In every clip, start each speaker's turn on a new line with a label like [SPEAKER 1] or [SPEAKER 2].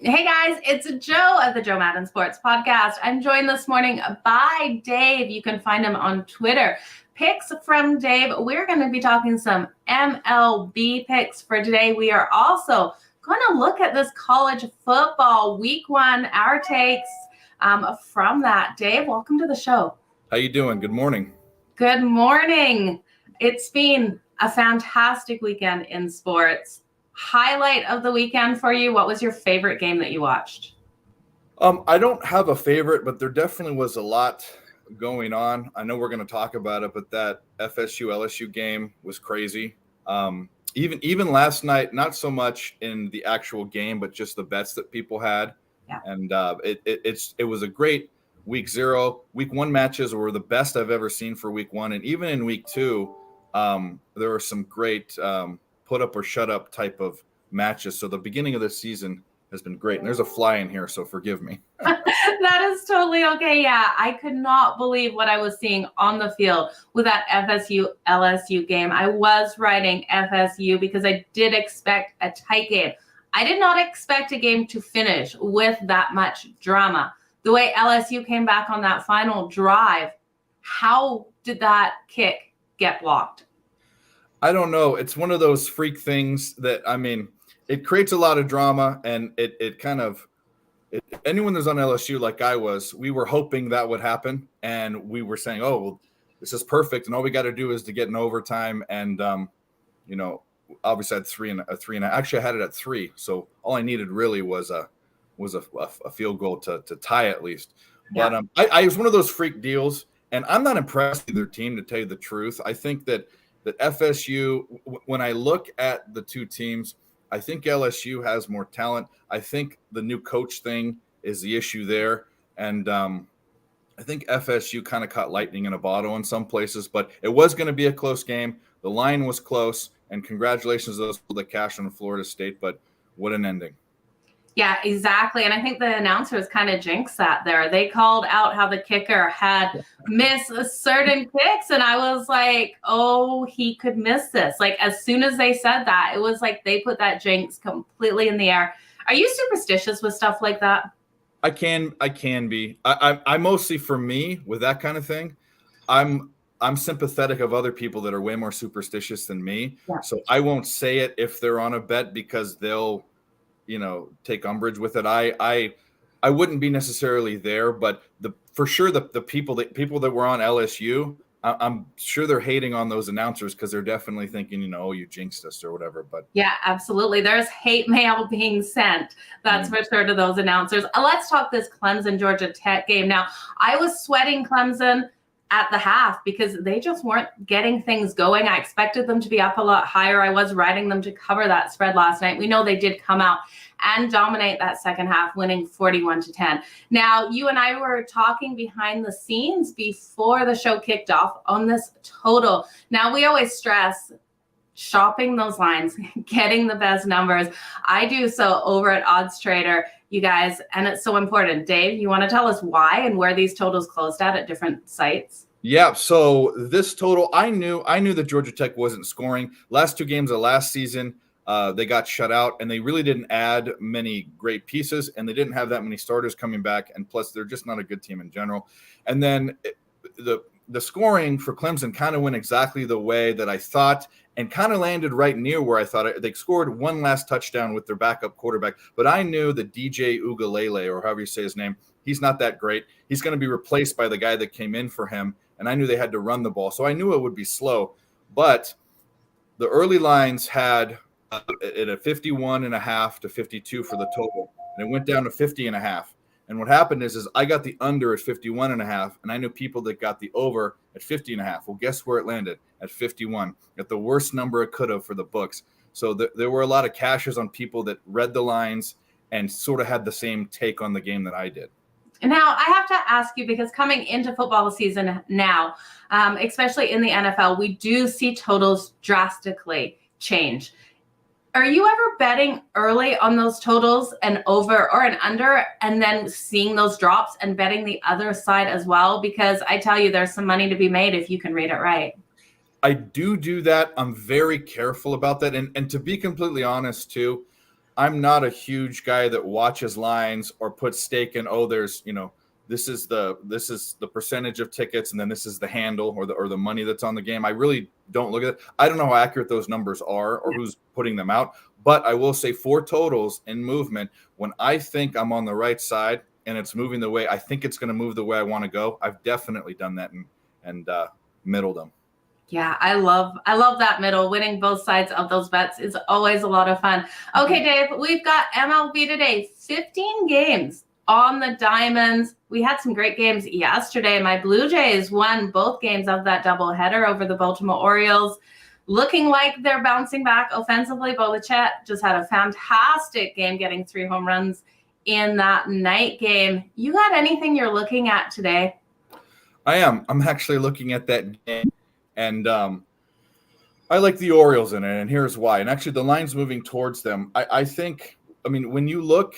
[SPEAKER 1] Hey guys, it's Joe of the Jo Madden Sports Podcast. I'm joined this morning by Dave. You can find him on Twitter. Picks from Dave. We're going to be talking some MLB picks for today. We are also going to look at this college football week one, our takes from that. Dave, welcome to the show.
[SPEAKER 2] How you doing? Good morning.
[SPEAKER 1] Good morning. It's been a fantastic weekend in sports. Highlight of the weekend for you, what was your favorite game that you watched?
[SPEAKER 2] I don't have a favorite, but there definitely was a lot going on. I know we're going to talk about it, but that FSU LSU game was crazy. Even last night, not so much in the actual game, but just the bets that people had.
[SPEAKER 1] Yeah.
[SPEAKER 2] And it was a great week 0. Week 1 matches were the best I've ever seen for week 1, and even in week 2, there were some great put up or shut up type of matches. So the beginning of the season has been great. And there's a fly in here, so forgive me.
[SPEAKER 1] That is totally okay. Yeah, I could not believe what I was seeing on the field with that FSU LSU game. I was writing FSU because I did expect a tight game. I did not expect a game to finish with that much drama. The way LSU came back on that final drive, how did that kick get blocked?
[SPEAKER 2] I don't know. It's one of those freak things that, it creates a lot of drama, and it kind of anyone that's on LSU like I was, we were hoping that would happen, and we were saying, oh, well, this is perfect, and all we got to do is to get in overtime, and obviously I had three and actually I had it at 3, so all I needed really was a field goal to tie at least.
[SPEAKER 1] Yeah.
[SPEAKER 2] But I was one of those freak deals, and I'm not impressed with either team, to tell you the truth. I think that FSU, when I look at the two teams, I think LSU has more talent. I think the new coach thing is the issue there. And I think FSU kind of caught lightning in a bottle in some places, but it was going to be a close game. The line was close, and congratulations to those people that cashed on Florida State, but what an ending.
[SPEAKER 1] Yeah, exactly. And I think the announcers kind of jinxed that there. They called out how the kicker had missed certain kicks. And I was like, oh, he could miss this. Like, as soon as they said that, it was like they put that jinx completely in the air. Are you superstitious with stuff like that?
[SPEAKER 2] I can be. I mostly, for me, with that kind of thing, I'm sympathetic of other people that are way more superstitious than me.
[SPEAKER 1] Yeah.
[SPEAKER 2] So I won't say it if they're on a bet, because they'll take umbrage with it. I wouldn't be necessarily there, but for sure the people that were on LSU, I'm sure they're hating on those announcers, because they're definitely thinking, oh, you jinxed us or whatever. But
[SPEAKER 1] yeah, absolutely. There's hate mail being sent. That's for sure, to those announcers. Let's talk this Clemson Georgia Tech game. Now, I was sweating Clemson at the half because they just weren't getting things going. I expected them to be up a lot higher. I was writing them to cover that spread last night. We know they did come out and dominate that second half, winning 41-10. Now, you and I were talking behind the scenes before the show kicked off on this total. Now, we always stress shopping those lines, getting the best numbers. I do so over at Odds Trader, you guys, and it's so important. Dave, you want to tell us why and where these totals closed at different sites?
[SPEAKER 2] Yeah, so this total, I knew that Georgia Tech wasn't scoring. Last 2 games of last season, they got shut out, and they really didn't add many great pieces, and they didn't have that many starters coming back, and plus they're just not a good team in general. And then the scoring for Clemson kind of went exactly the way that I thought, and kind of landed right near where I thought. They scored one last touchdown with their backup quarterback, but I knew that DJ Uiagalelei, or however you say his name, he's not that great. He's going to be replaced by the guy that came in for him, and I knew they had to run the ball, so I knew it would be slow. But the early lines had it at 51.5 to 52 for the total, and it went down to 50.5. And what happened is I got the under at 51.5, and I knew people that got the over at 50.5. Well, guess where it landed? At 51, at the worst number it could have for the books. So there were a lot of cashes on people that read the lines and sort of had the same take on the game that I did.
[SPEAKER 1] Now, I have to ask you, because coming into football season now, especially in the NFL, we do see totals drastically change. Are you ever betting early on those totals, an over or an under, and then seeing those drops and betting the other side as well? Because I tell you, there's some money to be made if you can read it right.
[SPEAKER 2] I do that. I'm very careful about that. And to be completely honest, too, I'm not a huge guy that watches lines or puts stake in, oh, there's, this is the percentage of tickets, and then this is the handle or the money that's on the game. I really don't look at it. I don't know how accurate those numbers are or who's putting them out, but I will say for totals and movement, when I think I'm on the right side and it's moving the way I think it's going to move the way I want to go, I've definitely done that and middled them.
[SPEAKER 1] Yeah, I love that middle. Winning both sides of those bets is always a lot of fun. Okay, Dave, we've got MLB today, 15 games on the diamonds. We had some great games yesterday. My Blue Jays won both games of that doubleheader over the Baltimore Orioles. Looking like they're bouncing back offensively. Bo Bichette just had a fantastic game, getting 3 home runs in that night game. You got anything you're looking at today?
[SPEAKER 2] I am. I'm actually looking at that game. And I like the Orioles in it, and here's why. And actually, the line's moving towards them. I think, when you look,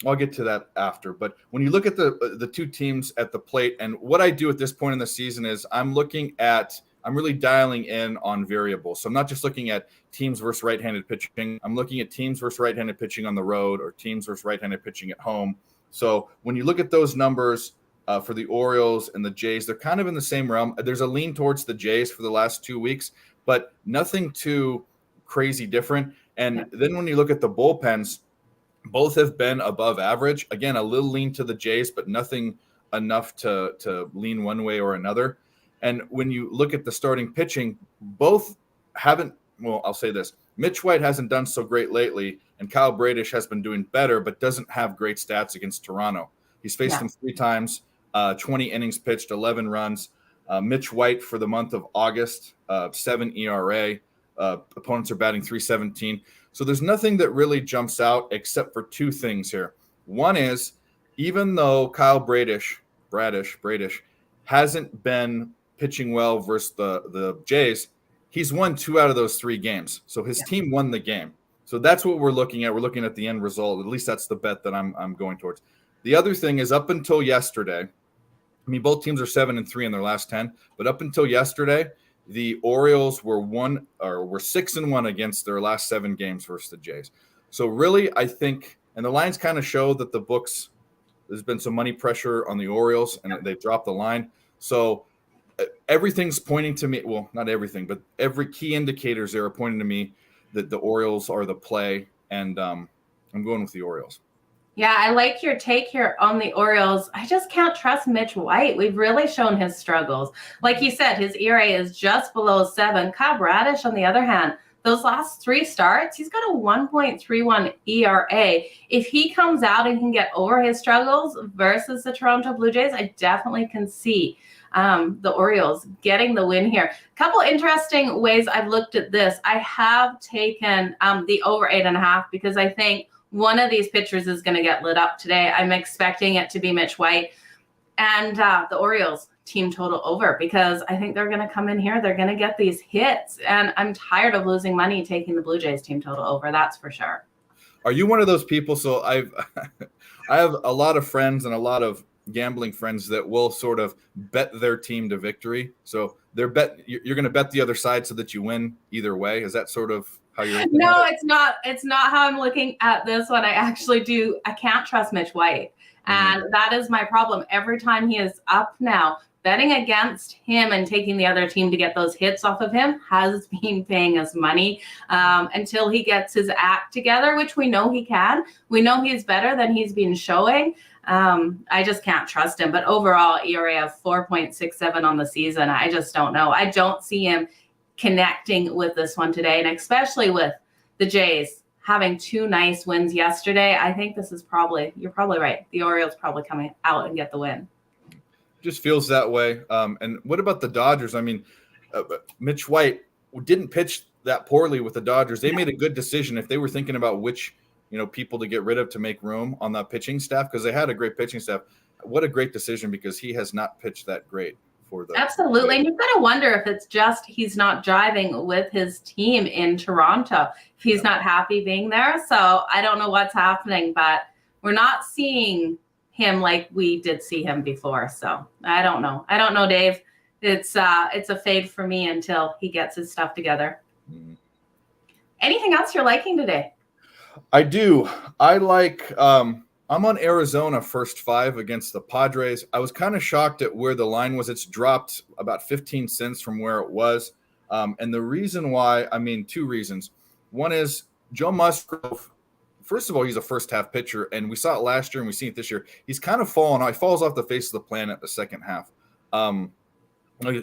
[SPEAKER 2] I'll get to that after, but when you look at the two teams at the plate, and what I do at this point in the season is I'm really dialing in on variables. So I'm not just looking at teams versus right-handed pitching. I'm looking at teams versus right-handed pitching on the road or teams versus right-handed pitching at home. So when you look at those numbers, for the Orioles and the Jays, they're kind of in the same realm. There's a lean towards the Jays for the last 2 weeks, but nothing too crazy different. And then when you look at the bullpens, both have been above average. Again, a little lean to the Jays, but nothing enough to lean one way or another. And when you look at the starting pitching, both haven't, well, I'll say this. Mitch White hasn't done so great lately, and Kyle Bradish has been doing better, but doesn't have great stats against Toronto. He's faced them 3 times. 20 innings pitched, 11 runs. Mitch White for the month of August, 7 ERA. Opponents are batting .317. So there's nothing that really jumps out except for 2 things here. One is, even though Kyle Bradish hasn't been pitching well versus the Jays, he's won 2 out of those 3 games. So his team won the game. So that's what we're looking at. We're looking at the end result. At least that's the bet that I'm going towards. The other thing is, up until yesterday, both teams are 7-3 in their last 10, but up until yesterday, the Orioles were 6-1 against their last 7 games versus the Jays. So really, I think, and the lines kind of show that the books, there's been some money pressure on the Orioles, and they've dropped the line. So everything's pointing to me. Well, not everything, but every key indicators there are pointing to me that the Orioles are the play, and I'm going with the Orioles.
[SPEAKER 1] Yeah, I like your take here on the Orioles. I just can't trust Mitch White. We've really shown his struggles. Like you said, his ERA is just below 7. Kyle Bradish, on the other hand, those last 3 starts, he's got a 1.31 ERA. If he comes out and can get over his struggles versus the Toronto Blue Jays, I definitely can see the Orioles getting the win here. A couple interesting ways I've looked at this. I have taken the over 8.5 because I think one of these pitchers is going to get lit up today. I'm expecting it to be Mitch White, and the Orioles team total over, because I think they're going to come in here. They're going to get these hits, and I'm tired of losing money taking the Blue Jays team total over. That's for sure.
[SPEAKER 2] Are you one of those people? So I have a lot of friends and a lot of gambling friends that will sort of bet their team to victory. So you're going to bet the other side so that you win either way. Is that sort of how you're looking at it? It's not
[SPEAKER 1] how I'm looking at this one. I can't trust Mitch White. And that is my problem. Every time he is up now, betting against him and taking the other team to get those hits off of him has been paying us money until he gets his act together, which we know he can. We know he's better than he's been showing. I just can't trust him. But overall, ERA of 4.67 on the season, I just don't know. I don't see him connecting with this one today, and especially with the Jays having 2 nice wins yesterday. I think this is you're probably right. The Orioles probably coming out and get the win.
[SPEAKER 2] Just feels that way. And what about the Dodgers? Mitch White didn't pitch that poorly with the Dodgers. They made a good decision if they were thinking about which people to get rid of to make room on that pitching staff, because they had a great pitching staff. What a great decision, because he has not pitched that great.
[SPEAKER 1] Absolutely. And you've got to wonder if it's just he's not driving with his team in Toronto, if he's not happy being there. So I don't know what's happening, but we're not seeing him like we did see him before. So I don't know, Dave. It's a fade for me until he gets his stuff together. Anything else you're liking today?
[SPEAKER 2] I do. I like. I'm on Arizona first 5 against the Padres. I was kind of shocked at where the line was. It's dropped about 15 cents from where it was. And the reason why, I mean, 2 reasons. One is Joe Musgrove. First of all, he's a first half pitcher, and we saw it last year and we see it this year. He's kind of fallen. He falls off the face of the planet the second half.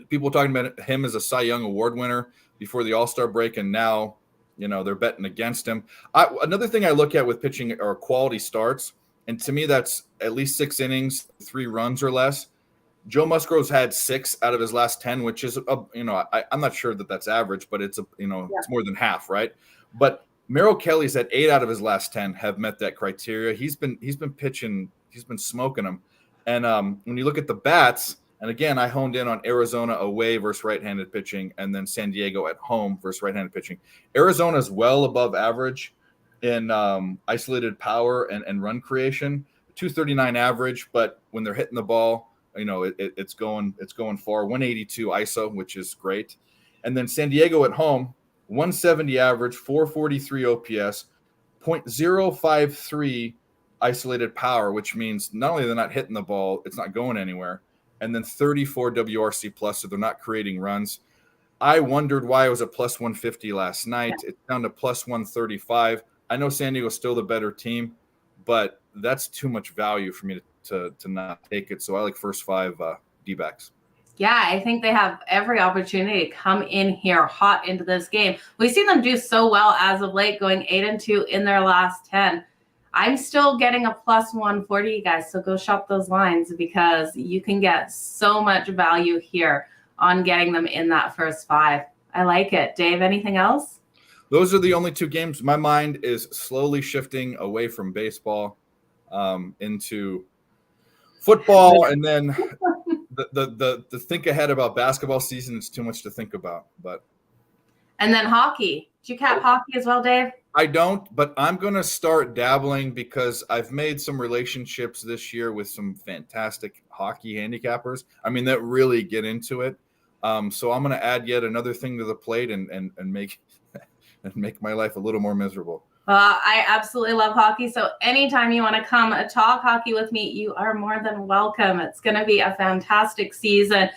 [SPEAKER 2] People talking about him as a Cy Young Award winner before the All-Star break, and now, they're betting against him. Another thing I look at with pitching are quality starts, and to me, that's at least 6 innings, 3 runs or less. Joe Musgrove's had 6 out of his last 10, which is, I'm not sure that that's average, but it's it's more than half, right? But Merrill Kelly's had 8 out of his last 10 have met that criteria. He's been pitching, he's been smoking them, and when you look at the bats. And again, I honed in on Arizona away versus right-handed pitching, and then San Diego at home versus right-handed pitching. Arizona is well above average in isolated power and run creation, 239 average. But when they're hitting the ball, it's going far. 182 ISO, which is great. And then San Diego at home, 170 average, 443 OPS, .053 isolated power, which means not only they're not hitting the ball, it's not going anywhere. And then 34 WRC plus, so they're not creating runs. I wondered why it was a plus 150 last night. Yeah. It's down to plus 135. I know San Diego's still the better team, but that's too much value for me to not take it. So I like first 5 D-backs.
[SPEAKER 1] Yeah, I think they have every opportunity to come in here hot into this game. We've seen them do so well as of late, going 8-2 in their last 10. I'm still getting a plus 140, guys. So go shop those lines because you can get so much value here on getting them in that first 5. I like it. Dave, anything else?
[SPEAKER 2] Those are the only 2 games. My mind is slowly shifting away from baseball into football, and then the think ahead about basketball season is too much to think about.
[SPEAKER 1] And then hockey. Did you cap hockey as well, Dave?
[SPEAKER 2] I don't, but I'm going to start dabbling because I've made some relationships this year with some fantastic hockey handicappers. I mean, that really get into it. So I'm going to add yet another thing to the plate and make my life a little more miserable.
[SPEAKER 1] I absolutely love hockey. So anytime you want to come talk hockey with me, you are more than welcome. It's going to be a fantastic season.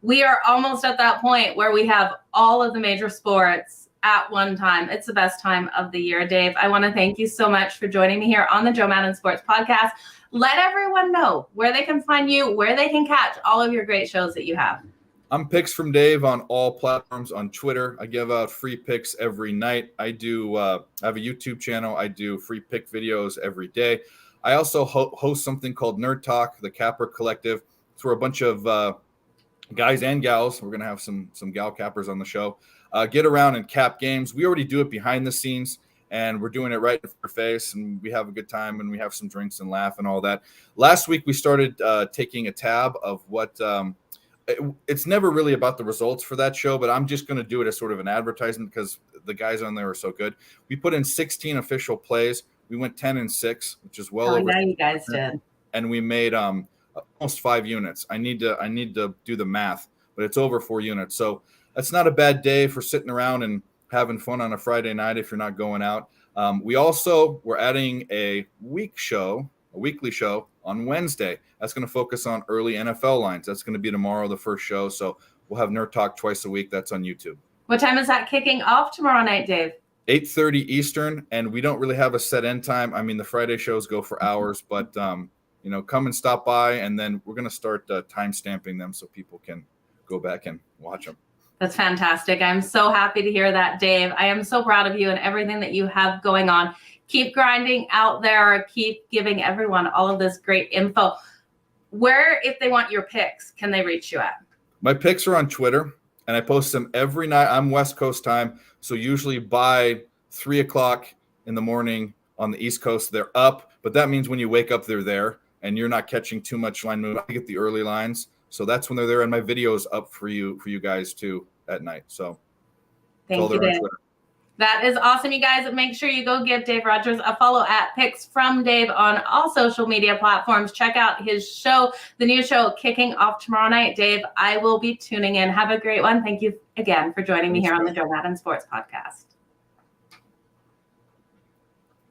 [SPEAKER 1] We are almost at that point where we have all of the major sports at one time. It's the best time of the year. Dave, I want to thank you so much for joining me here on the Jo Madden Sports Podcast. Let everyone know where they can find you, where they can catch all of your great shows that you have.
[SPEAKER 2] I'm Picks from Dave on all platforms. On Twitter, I give out free picks every night. I do I have a YouTube channel. I do free pick videos every day. I also host something called Nerd Talk, the Capper Collective. It's where a bunch of guys and gals, we're going to have some gal cappers on the show, get around and cap games. We already do it behind the scenes, and we're doing it right in your face, and we have a good time, and we have some drinks and laugh and all that. Last week, we started taking a tab of what it's never really about the results for that show, but I'm just going to do it as sort of an advertisement because the guys on there are so good. We put in 16 official plays. We went 10-6, which is well over.
[SPEAKER 1] Yeah, you guys did.
[SPEAKER 2] And we made almost 5 units. I need to do the math, but it's over 4 units. So that's not a bad day for sitting around and having fun on a Friday night if you're not going out. We're adding a weekly show on Wednesday. That's going to focus on early NFL lines. That's going to be tomorrow, the first show. So we'll have Nerd Talk twice a week. That's on YouTube. What
[SPEAKER 1] time is that kicking off tomorrow night, Dave?
[SPEAKER 2] 8:30 Eastern, and we don't really have a set end time. I mean, the Friday shows go for hours, but come and stop by, and then we're going to start time stamping them so people can go back and watch them.
[SPEAKER 1] That's fantastic. I'm so happy to hear that, Dave. I am so proud of you and everything that you have going on. Keep grinding out there. Keep giving everyone all of this great info. Where, if they want your picks, can they reach you at?
[SPEAKER 2] My picks are on Twitter, and I post them every night. I'm West Coast time, so usually by 3 o'clock in the morning on the East Coast, they're up. But that means when you wake up, they're there, and you're not catching too much line movement. I get the early lines, so that's when they're there. And my video is up for you guys too at night. So
[SPEAKER 1] thank you, Dave. That is awesome, you guys. Make sure you go give Dave Rogers a follow at Picks from Dave on all social media platforms. Check out his show, the new show kicking off tomorrow night. Dave, I will be tuning in. Have a great one. Thank you again for joining me here on the Jo Madden Sports Podcast.